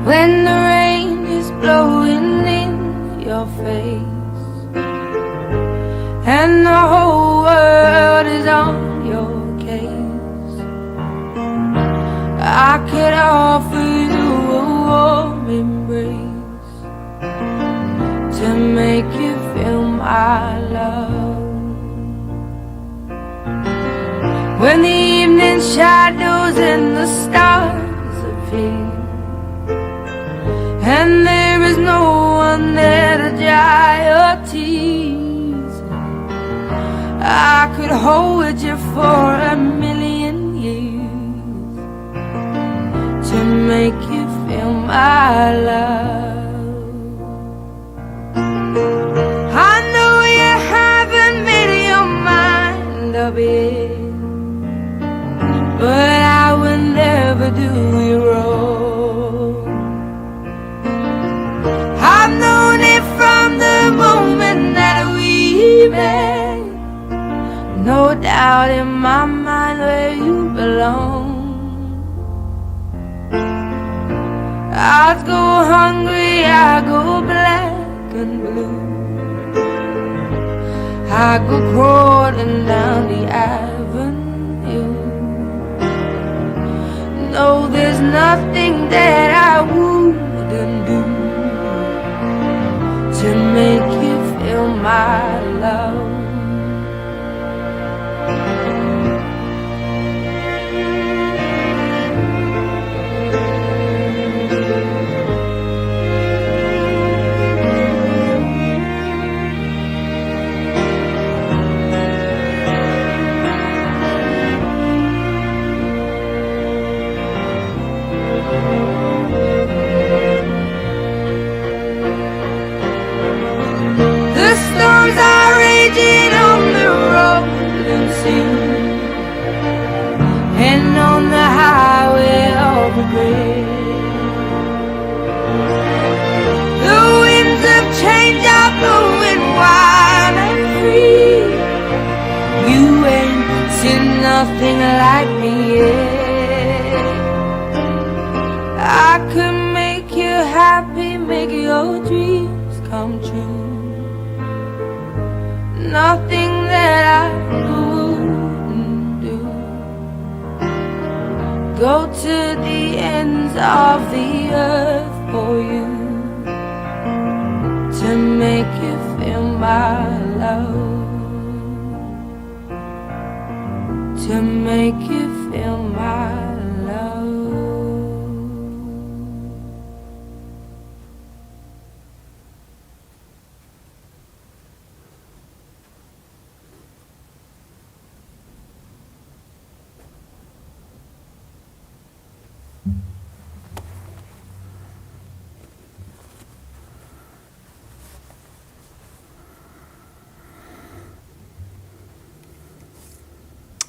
When the rain is blowing in your face and the whole world is on your case, I could offer you a warm embrace to make you feel my love. when the evening shadows and the stars appear, and there is no one there to dry your tears. I could hold you for a million years to make you feel my love. I know you haven't made your mind up yet, but I will never do you wrong. I've known it from the moment that we met. No doubt in my mind where you belong. I go hungry, I go black and blue, I go crawling down the avenue. No, there's nothing that I wouldn't do to make you feel my love. The storms are raging on the rolling sea, and on the highway of regret. The winds of change are blowing wild and free. You ain't seen nothing like me yet. I could make you happy, make your dreams come true. Nothing that I wouldn't do. Go to the ends of the earth for you to make you feel my love, to make you feel my love.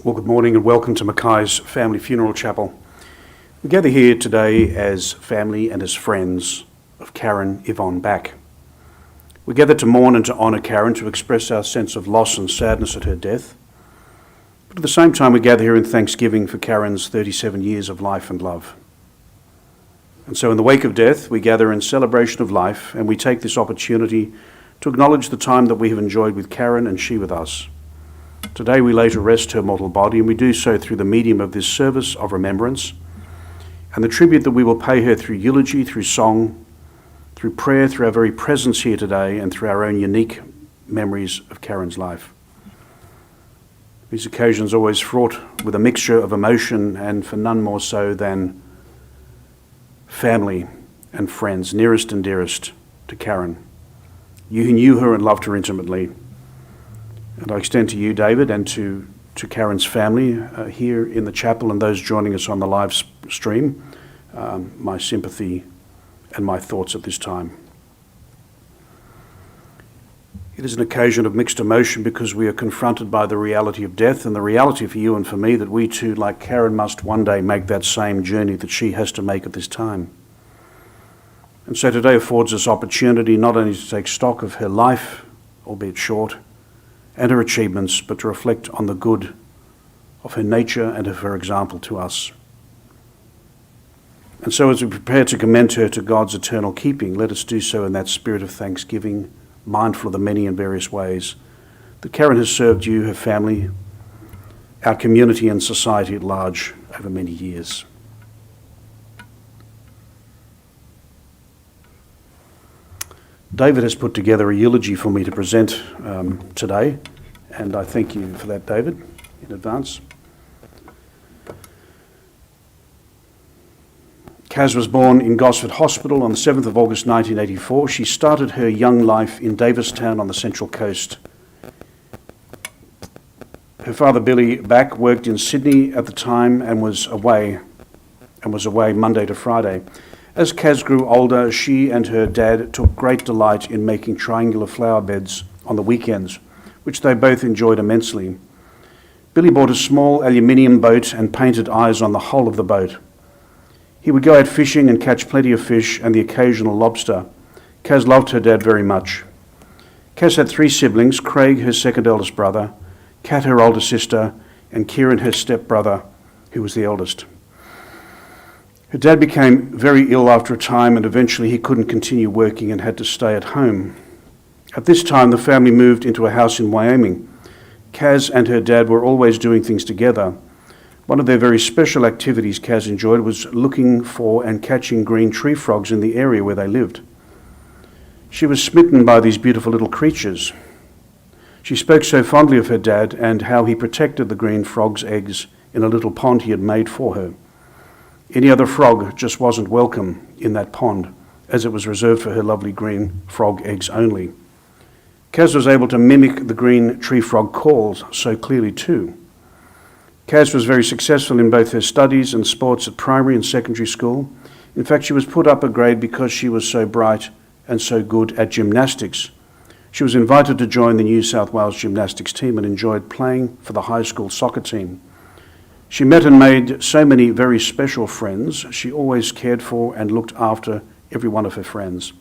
Well, good morning and welcome to Mackay's Family Funeral Chapel. We gather here today as family and as friends of Karen Yvonne Back. We gather to mourn and to honour Karen, to express our sense of loss and sadness at her death. But at the same time, we gather here in thanksgiving for Karen's 37 years of life and love. And so in the wake of death, we gather in celebration of life, and we take this opportunity to acknowledge the time that we have enjoyed with Karen and she with us. Today we lay to rest her mortal body, and we do so through the medium of this service of remembrance and the tribute that we will pay her through eulogy, through song, through prayer, through our very presence here today, and through our own unique memories of Karen's life. These occasions are always fraught with a mixture of emotion, and for none more so than family and friends, nearest and dearest to Karen. You who knew her and loved her intimately. And I extend to you, David, and to Karen's family here in the chapel and those joining us on the live stream, my sympathy and my thoughts at this time. It is an occasion of mixed emotion because we are confronted by the reality of death, and the reality for you and for me that we too, like Karen, must one day make that same journey that she has to make at this time. And so today affords us opportunity not only to take stock of her life, albeit short, and her achievements, but to reflect on the good of her nature and of her example to us. And so as we prepare to commend her to God's eternal keeping, let us do so in that spirit of thanksgiving, mindful of the many and various ways that Karen has served you, her family, our community and society at large over many years. David has put together a eulogy for me to present today, and I thank you for that, David, in advance. Kaz was born in Gosford Hospital on the 7th of August 1984. She started her young life in Davistown on the Central Coast. Her father, Billy Back, worked in Sydney at the time and was away Monday to Friday. As Kaz grew older, she and her dad took great delight in making triangular flower beds on the weekends, which they both enjoyed immensely. Billy bought a small aluminium boat and painted eyes on the hull of the boat. He would go out fishing and catch plenty of fish and the occasional lobster. Kaz loved her dad very much. Kaz had 3 siblings: Craig, her second eldest brother, Kat, her older sister, and Kieran, her stepbrother, who was the eldest. Her dad became very ill after a time, and eventually he couldn't continue working and had to stay at home. At this time, the family moved into a house in Wyoming. Kaz and her dad were always doing things together. One of their very special activities Kaz enjoyed was looking for and catching green tree frogs in the area where they lived. She was smitten by these beautiful little creatures. She spoke so fondly of her dad and how he protected the green frog's eggs in a little pond he had made for her. Any other frog just wasn't welcome in that pond, as it was reserved for her lovely green frog eggs only. Kaz was able to mimic the green tree frog calls so clearly too. Kaz was very successful in both her studies and sports at primary and secondary school. In fact, she was put up a grade because she was so bright and so good at gymnastics. She was invited to join the New South Wales gymnastics team and enjoyed playing for the high school soccer team. She met and made so many very special friends. She always cared for and looked after every one of her friends.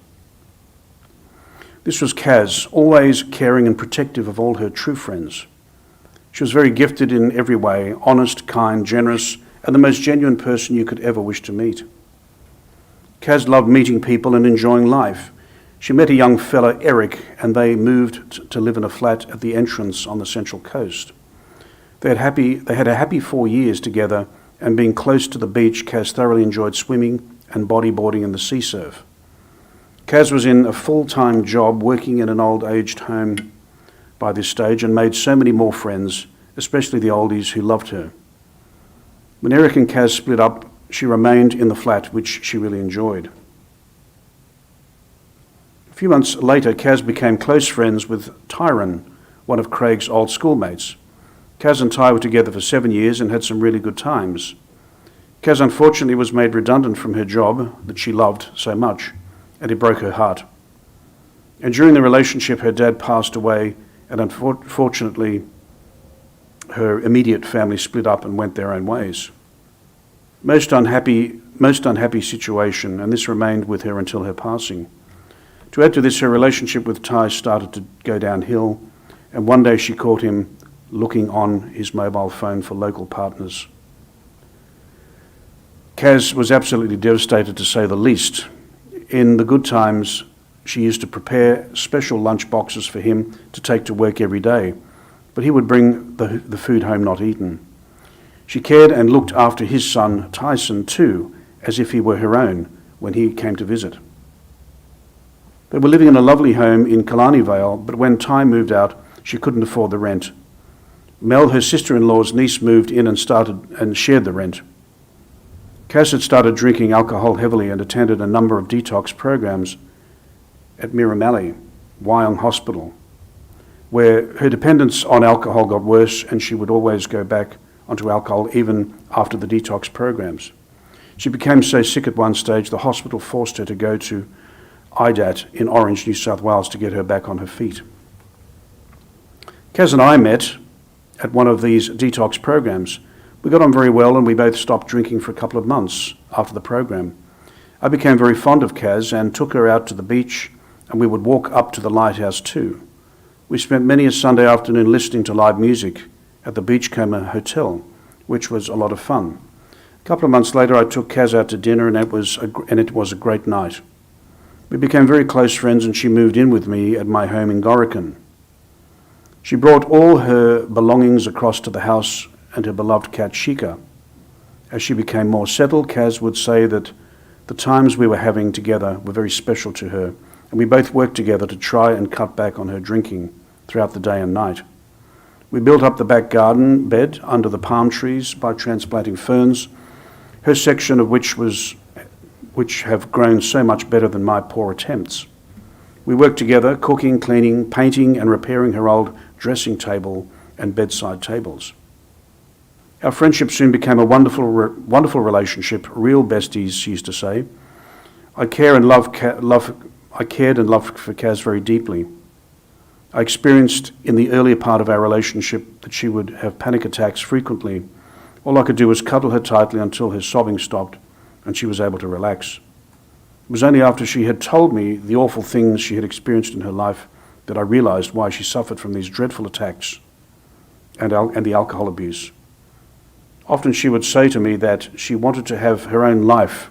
This was Kaz, always caring and protective of all her true friends. She was very gifted in every way, honest, kind, generous, and the most genuine person you could ever wish to meet. Kaz loved meeting people and enjoying life. She met a young fella, Eric, and they moved to live in a flat at the entrance on the Central Coast. They had a happy 4 years together, and being close to the beach, Kaz thoroughly enjoyed swimming and bodyboarding in the sea surf. Kaz was in a full-time job working in an old-aged home by this stage and made so many more friends, especially the oldies who loved her. When Eric and Kaz split up, she remained in the flat, which she really enjoyed. A few months later, Kaz became close friends with Tyron, one of Craig's old schoolmates. Kaz and Ty were together for 7 years and had some really good times. Kaz unfortunately was made redundant from her job that she loved so much, and it broke her heart. And during the relationship, her dad passed away, and unfortunately, her immediate family split up and went their own ways. Most unhappy situation, and this remained with her until her passing. To add to this, her relationship with Ty started to go downhill, and one day she caught him looking on his mobile phone for local partners. Kaz was absolutely devastated, to say the least. In the good times, she used to prepare special lunch boxes for him to take to work every day, but he would bring the food home not eaten. She cared and looked after his son, Tyson, too, as if he were her own when he came to visit. They were living in a lovely home in Killarney Vale, but when Ty moved out, she couldn't afford the rent. Mel, her sister-in-law's niece, moved in and shared the rent. Kaz had started drinking alcohol heavily and attended a number of detox programs at Mirramallee, Wyong Hospital, where her dependence on alcohol got worse and she would always go back onto alcohol even after the detox programs. She became so sick at one stage, the hospital forced her to go to IDAT in Orange, New South Wales to get her back on her feet. Kaz and I met at one of these detox programs. We got on very well and we both stopped drinking for a couple of months after the program. I became very fond of Kaz and took her out to the beach, and we would walk up to the lighthouse too. We spent many a Sunday afternoon listening to live music at the Beachcomber Hotel, which was a lot of fun. A couple of months later, I took Kaz out to dinner, and it was a great night. We became very close friends, and she moved in with me at my home in Gorican. She brought all her belongings across to the house and her beloved cat Shika. As she became more settled, Kaz would say that the times we were having together were very special to her, and we both worked together to try and cut back on her drinking throughout the day and night. We built up the back garden bed under the palm trees by transplanting ferns, her section of which was which have grown so much better than my poor attempts. We worked together, cooking, cleaning, painting and repairing her old dressing table and bedside tables. Our friendship soon became a wonderful relationship, real besties, she used to say. I cared and loved for Kaz very deeply. I experienced in the earlier part of our relationship that she would have panic attacks frequently. All I could do was cuddle her tightly until her sobbing stopped and she was able to relax. It was only after she had told me the awful things she had experienced in her life that I realized why she suffered from these dreadful attacks and the alcohol abuse. Often she would say to me that she wanted to have her own life.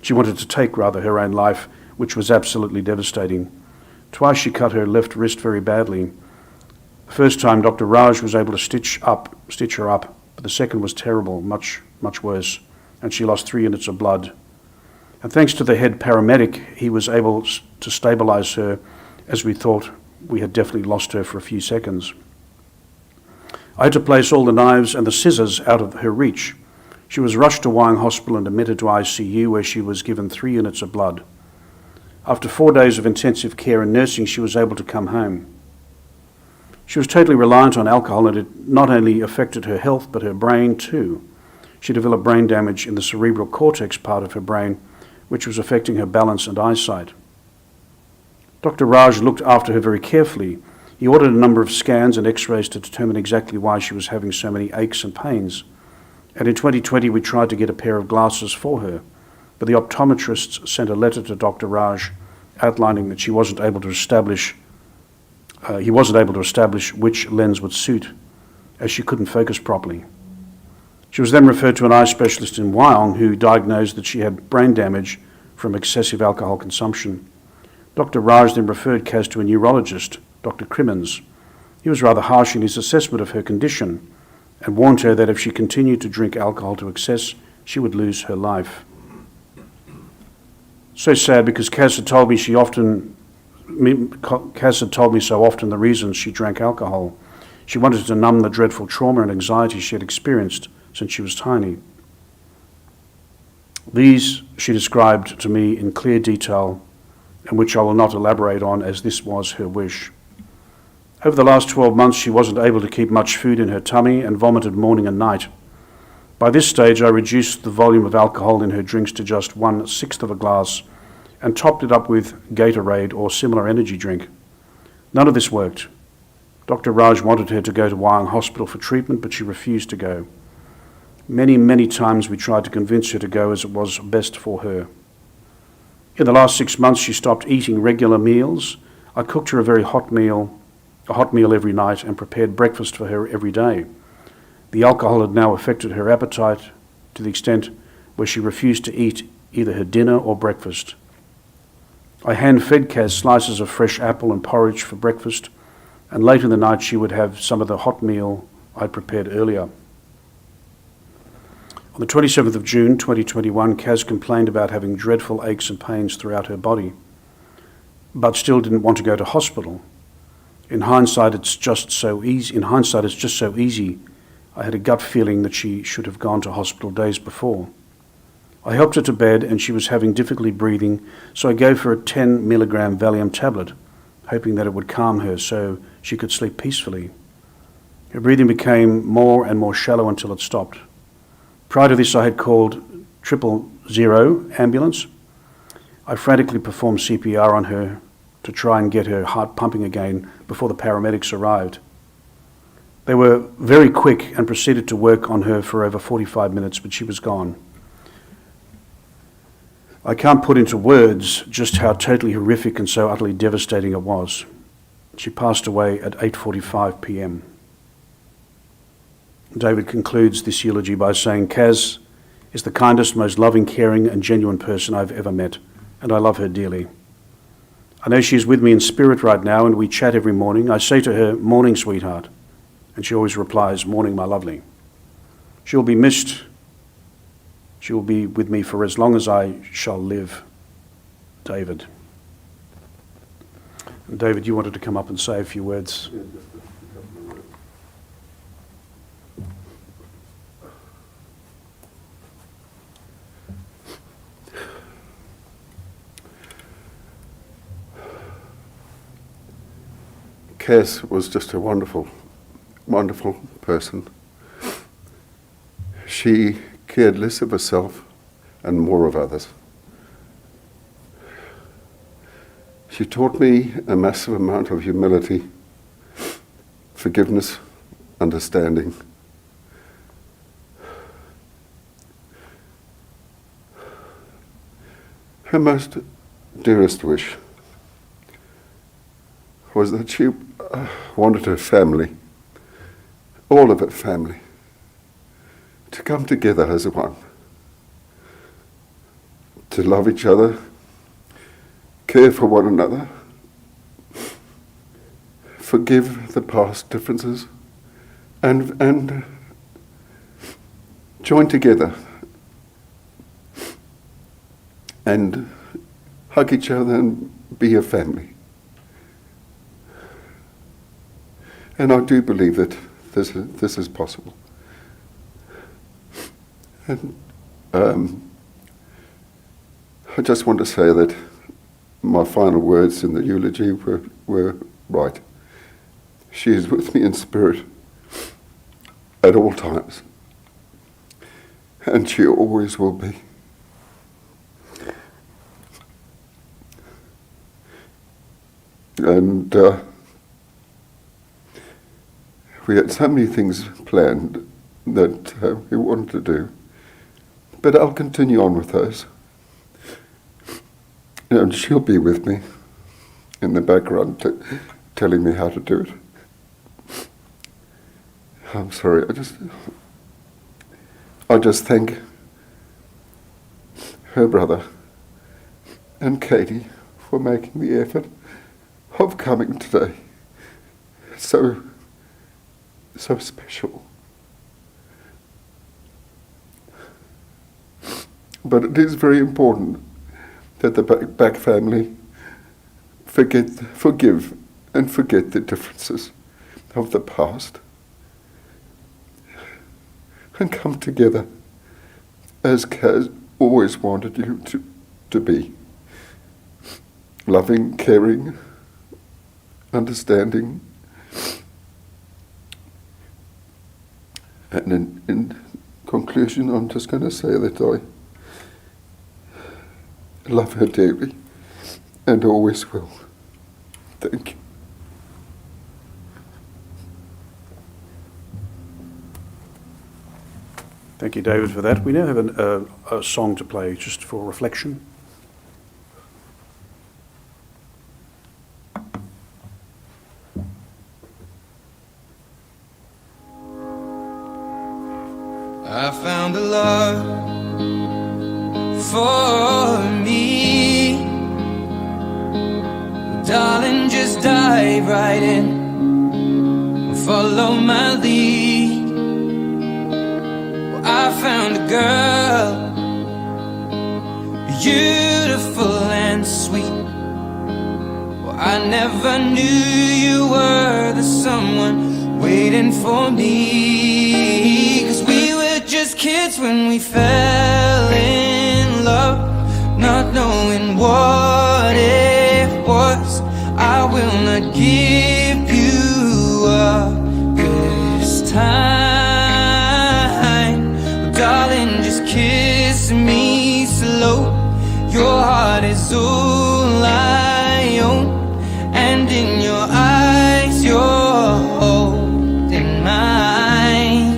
She wanted to take, rather, her own life, which was absolutely devastating. Twice she cut her left wrist very badly. The first time Dr. Raj was able to stitch her up, but the second was terrible, much worse, and she lost 3 units of blood. And thanks to the head paramedic, he was able to stabilize her, as we thought we had definitely lost her for a few seconds. I had to place all the knives and the scissors out of her reach. She was rushed to Wyong Hospital and admitted to ICU, where she was given 3 units of blood. After 4 days of intensive care and nursing, she was able to come home. She was totally reliant on alcohol, and it not only affected her health, but her brain too. She developed brain damage in the cerebral cortex part of her brain, which was affecting her balance and eyesight. Dr. Raj looked after her very carefully. He ordered a number of scans and x-rays to determine exactly why she was having so many aches and pains. And in 2020, we tried to get a pair of glasses for her, but the optometrists sent a letter to Dr. Raj outlining that he wasn't able to establish which lens would suit, as she couldn't focus properly. She was then referred to an eye specialist in Wyong, who diagnosed that she had brain damage from excessive alcohol consumption. Dr. Raj then referred Kaz to a neurologist, Dr. Crimmins. He was rather harsh in his assessment of her condition and warned her that if she continued to drink alcohol to excess, she would lose her life. So sad, because Kaz had told me so often the reasons she drank alcohol. She wanted to numb the dreadful trauma and anxiety she had experienced since she was tiny. These she described to me in clear detail, and which I will not elaborate on, as this was her wish. Over the last 12 months, she wasn't able to keep much food in her tummy and vomited morning and night. By this stage, I reduced the volume of alcohol in her drinks to just 1/6 of a glass and topped it up with Gatorade or similar energy drink. None of this worked. Dr. Raj wanted her to go to Wyong Hospital for treatment, but she refused to go. Many times we tried to convince her to go, as it was best for her. In the last 6 months, she stopped eating regular meals. I cooked her a hot meal every night, and prepared breakfast for her every day. The alcohol had now affected her appetite to the extent where she refused to eat either her dinner or breakfast. I hand-fed Kaz slices of fresh apple and porridge for breakfast, and late in the night she would have some of the hot meal I'd prepared earlier. On the 27th of June 2021, Kaz complained about having dreadful aches and pains throughout her body, but still didn't want to go to hospital. In hindsight, it's just so easy. I had a gut feeling that she should have gone to hospital days before. I helped her to bed, and she was having difficulty breathing, so I gave her a 10 milligram Valium tablet, hoping that it would calm her so she could sleep peacefully. Her breathing became more and more shallow until it stopped. Prior to this, I had called 000 ambulance. I frantically performed CPR on her to try and get her heart pumping again before the paramedics arrived. They were very quick and proceeded to work on her for over 45 minutes, but she was gone. I can't put into words just how totally horrific and so utterly devastating it was. She passed away at 8:45 p.m. David concludes this eulogy by saying, "Kaz is the kindest, most loving, caring and genuine person I've ever met, and I love her dearly. I know she's with me in spirit right now, and we chat every morning. I say to her, 'Morning, sweetheart,' and she always replies, 'Morning, my lovely.' She'll be missed. She will be with me for as long as I shall live. David." And David, you wanted to come up and say a few words. Cass was just a wonderful, wonderful person. She cared less of herself and more of others. She taught me a massive amount of humility, forgiveness, understanding. Her most dearest wish was that she wanted her family, all of her family, to come together as one, to love each other, care for one another, forgive the past differences, and join together and hug each other and be a family. And I do believe that this is possible. And I just want to say that my final words in the eulogy were right. She is with me in spirit at all times, and she always will be. And we had so many things planned that we wanted to do, but I'll continue on with those. And she'll be with me in the background telling me how to do it. I'm sorry, I just thank her brother and Katie for making the effort of coming today. So special. But it is very important that the Back family forgive and forget the differences of the past and come together as Kaz always wanted you to be. Loving, caring, understanding. And in conclusion, I'm just going to say that I love her dearly and always will. Thank you. Thank you, David, for that. We now have a song to play just for reflection. I found a love for me. Darling, just dive right in, follow my lead. Well, I found a girl, beautiful and sweet. Well, I never knew you were the someone waiting for me. 'Cause we were just kids when we fell in love, not knowing what it was. I will not give you up this time. Oh, darling, just kiss me slow. Your heart is all I own, and in your eyes you're holding mine.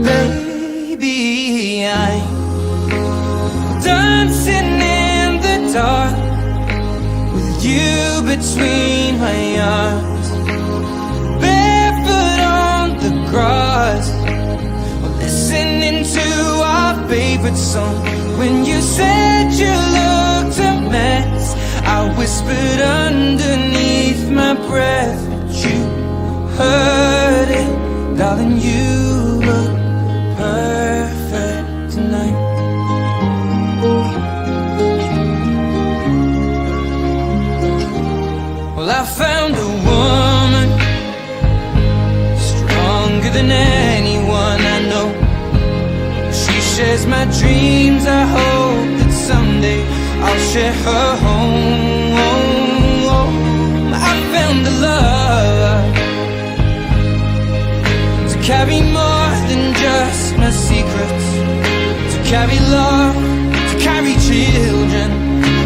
Baby, I'm dancing in the dark with you between my arms, barefoot on the grass, listening to our favorite song. When you said you looked a mess, I whispered underneath my breath, but you heard it. Darling, you look perfect tonight. Well, I found a woman stronger than anyone I know. She shares my dreams. I hope that someday I'll share her home. I found a love carry more than just my secrets, to carry love, to carry children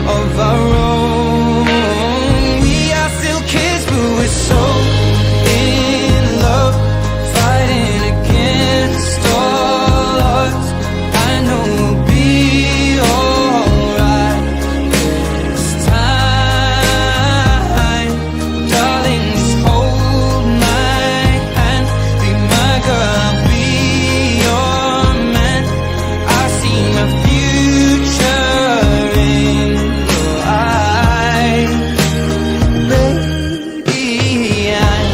of our own. We are still kids, but we're so in love, fighting against all odds. I know we'll be alright this time. Darling, just hold my hand, be my girl, I'll be your man. I see my future in your eyes. Baby, I'm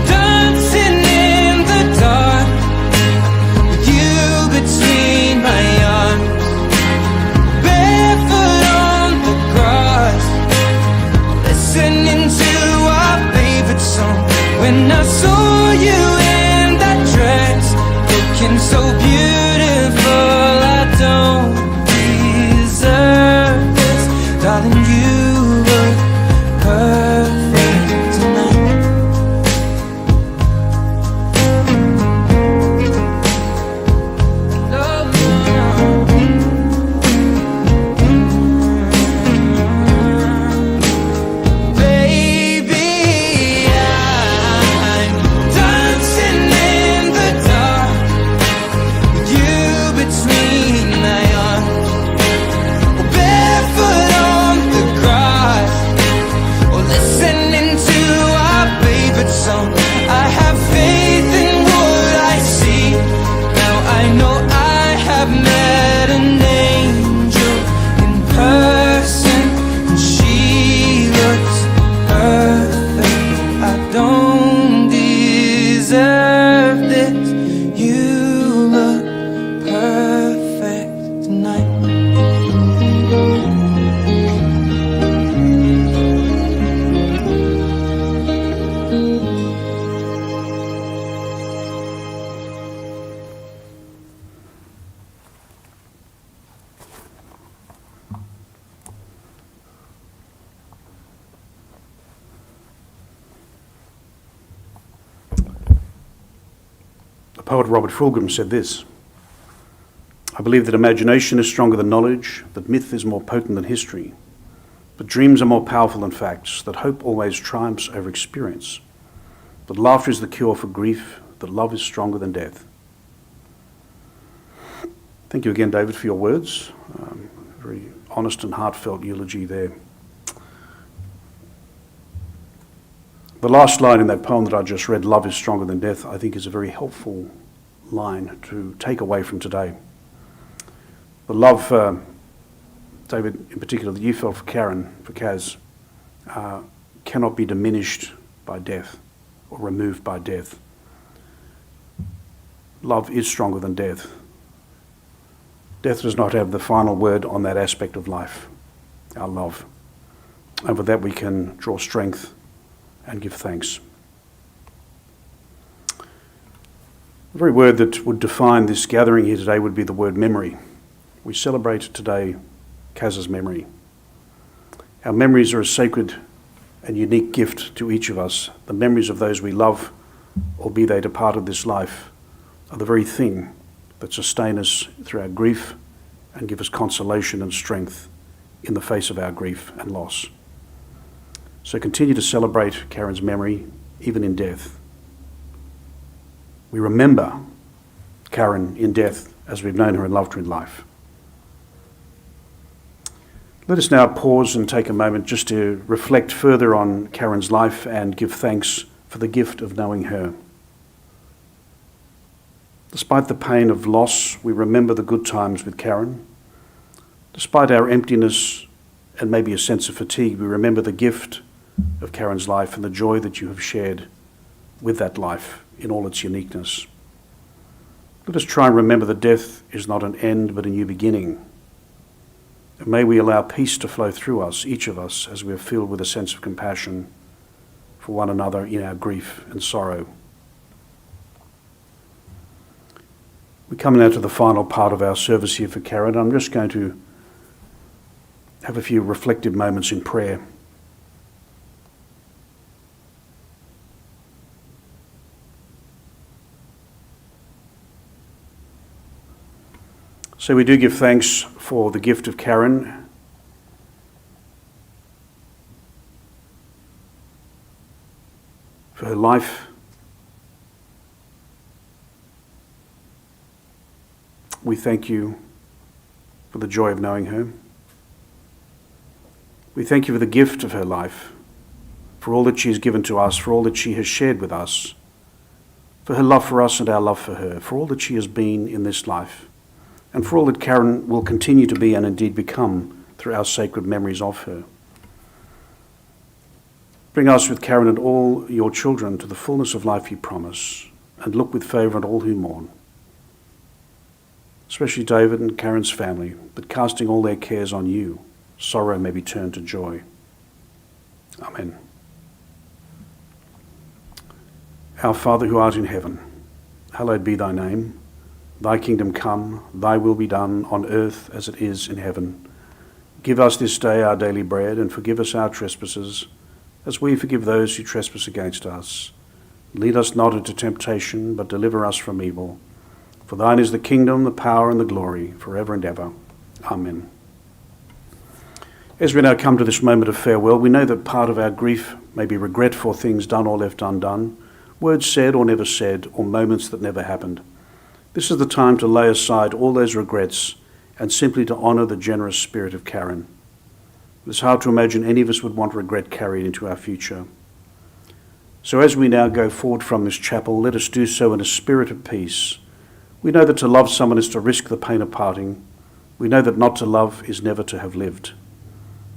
dancing in the dark with you between my arms, barefoot on the grass, listening to our favorite song. When I saw you in that dress, looking so beautiful, I don't deserve this. Darling, you look perfect tonight. No, baby, I'm dancing in the dark with you between my arms, barefoot on the grass, or listening to our favorite song. I have faith in what I see. Now I know I have met an angel in person, and she looks perfect. I don't deserve this. You look perfect tonight. The poet Robert Fulghum said this: I believe that imagination is stronger than knowledge, that myth is more potent than history, that dreams are more powerful than facts, that hope always triumphs over experience, that laughter is the cure for grief, that love is stronger than death. Thank you again, David, for your words. Very honest and heartfelt eulogy there. The last line in that poem that I just read, love is stronger than death, I think is a very helpful line to take away from today. The love, David, in particular, that you felt for Karen, for Kaz, cannot be diminished by death or removed by death. Love is stronger than death. Death does not have the final word on that aspect of life, our love. And with that we can draw strength and give thanks. The very word that would define this gathering here today would be the word memory. We celebrate today Kaz's memory. Our memories are a sacred and unique gift to each of us. The memories of those we love, albeit they departed this life, are the very thing that sustain us through our grief and give us consolation and strength in the face of our grief and loss. So continue to celebrate Karen's memory, even in death. We remember Karen in death as we've known her and loved her in life. Let us now pause and take a moment just to reflect further on Karen's life and give thanks for the gift of knowing her. Despite the pain of loss, we remember the good times with Karen. Despite our emptiness and maybe a sense of fatigue, we remember the gift of Karen's life and the joy that you have shared with that life in all its uniqueness. Let us try and remember that death is not an end but a new beginning. And may we allow peace to flow through us, each of us, as we are filled with a sense of compassion for one another in our grief and sorrow. We come now to the final part of our service here for Karen. I'm just going to have a few reflective moments in prayer. So we do give thanks for the gift of Karen. For her life. We thank you for the joy of knowing her. We thank you for the gift of her life, for all that she has given to us, for all that she has shared with us, for her love for us and our love for her, for all that she has been in this life, and for all that Karen will continue to be and indeed become through our sacred memories of her. Bring us with Karen and all your children to the fullness of life you promise, and look with favour on all who mourn, especially David and Karen's family, but casting all their cares on you, sorrow may be turned to joy. Amen. Our Father who art in heaven, hallowed be thy name. Thy kingdom come, thy will be done on earth as it is in heaven. Give us this day our daily bread, and forgive us our trespasses, as we forgive those who trespass against us. Lead us not into temptation, but deliver us from evil. For thine is the kingdom, the power, and the glory, forever and ever. Amen. As we now come to this moment of farewell, we know that part of our grief may be regret for things done or left undone, words said or never said, or moments that never happened. This is the time to lay aside all those regrets and simply to honour the generous spirit of Karen. It's hard to imagine any of us would want regret carried into our future. So as we now go forward from this chapel, let us do so in a spirit of peace. We know that to love someone is to risk the pain of parting. We know that not to love is never to have lived.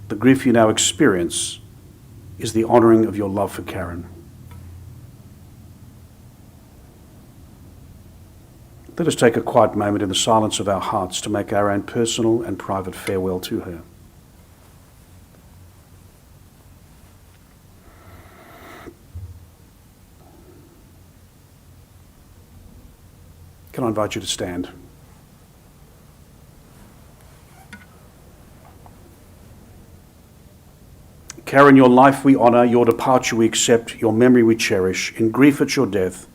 The grief you now experience is the honouring of your love for Karen. Let us take a quiet moment in the silence of our hearts to make our own personal and private farewell to her. Can I invite you to stand? Karen, your life we honour, your departure we accept, your memory we cherish, in grief at your death,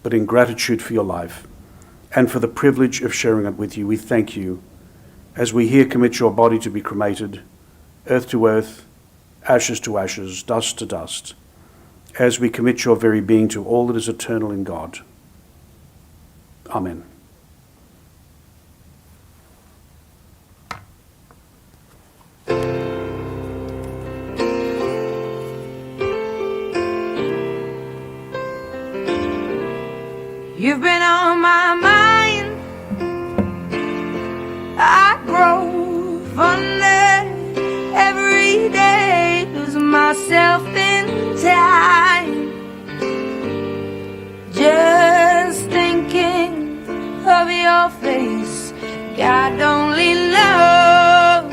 but in gratitude for your life, and for the privilege of sharing it with you. We thank you, as we here commit your body to be cremated, earth to earth, ashes to ashes, dust to dust, as we commit your very being to all that is eternal in God. Amen. You've been on my mind. I grow fonder every day, lose myself in time, just thinking of your face. God only knows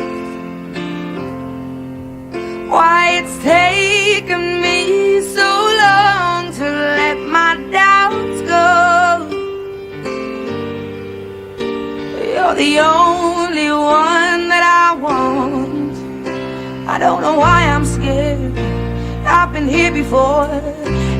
why it's taken me so long to let my doubts go. You're the only one that I want. I don't know why I'm scared. I've been here before.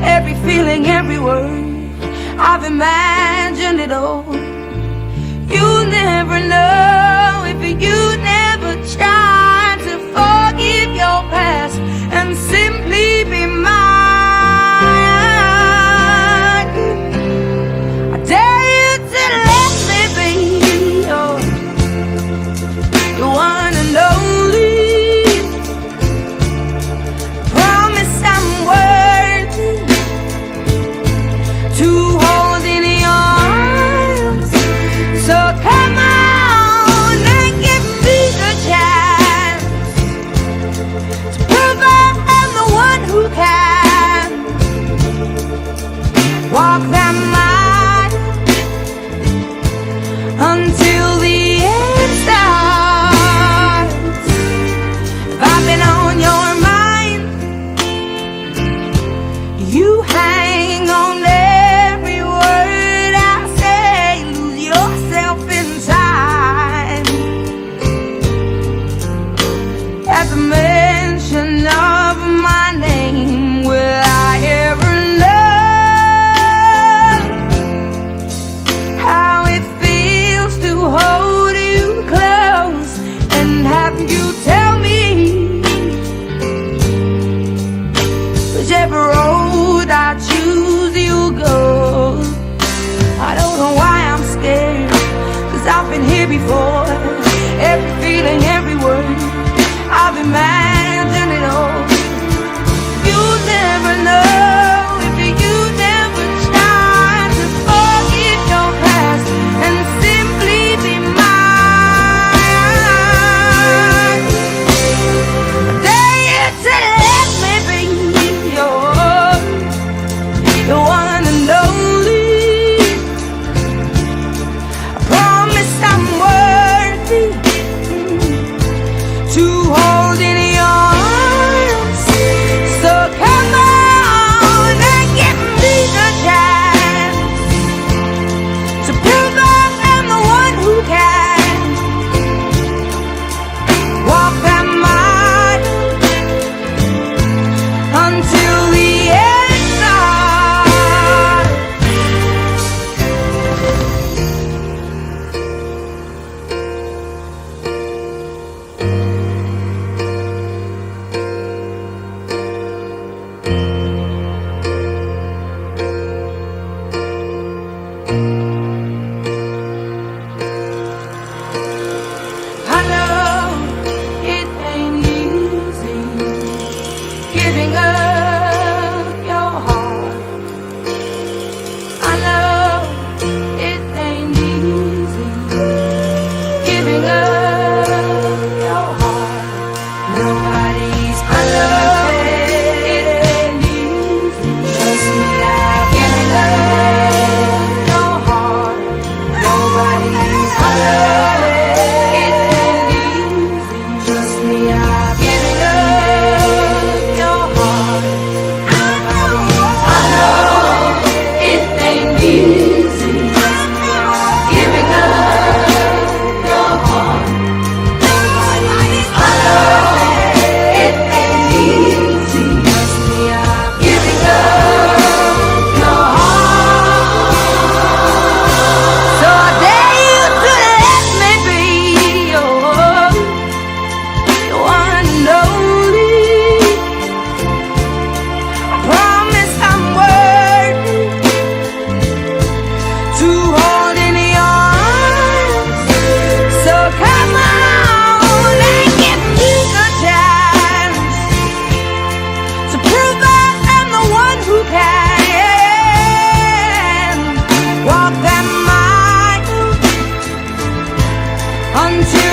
Every feeling, every word, I've imagined it all. You never know if you never try to forgive your past and simply be mine. I dare you to let me be your one and only. Promise I'm worthy to hold in your arms been here before. Every feeling, every word, I've imagined it all. You never know if you never try to forget your past and simply be mine. Dare you to let me be the one and only. I promise I'm worthy to hold in your arms. So come on and give me the chance to prove that I'm the one who can walk that mile until the end starts. I know it ain't easy giving up your heart. I know it ain't easy giving up your heart. Nobody's perfect. It ain't easy. Trust me, I've given up your heart. Nobody's perfect. It ain't easy. Trust me, I've given up your heart. I know it ain't easy. Trust me, I've given up your heart. Nobody's perfect. It ain't easy. Trust me, I've given up your heart. So I dare you to let me be the one and only. I promise I'm worthy to hold in your arms. So come on and give me the chance to prove that I'm the one who can walk that mile until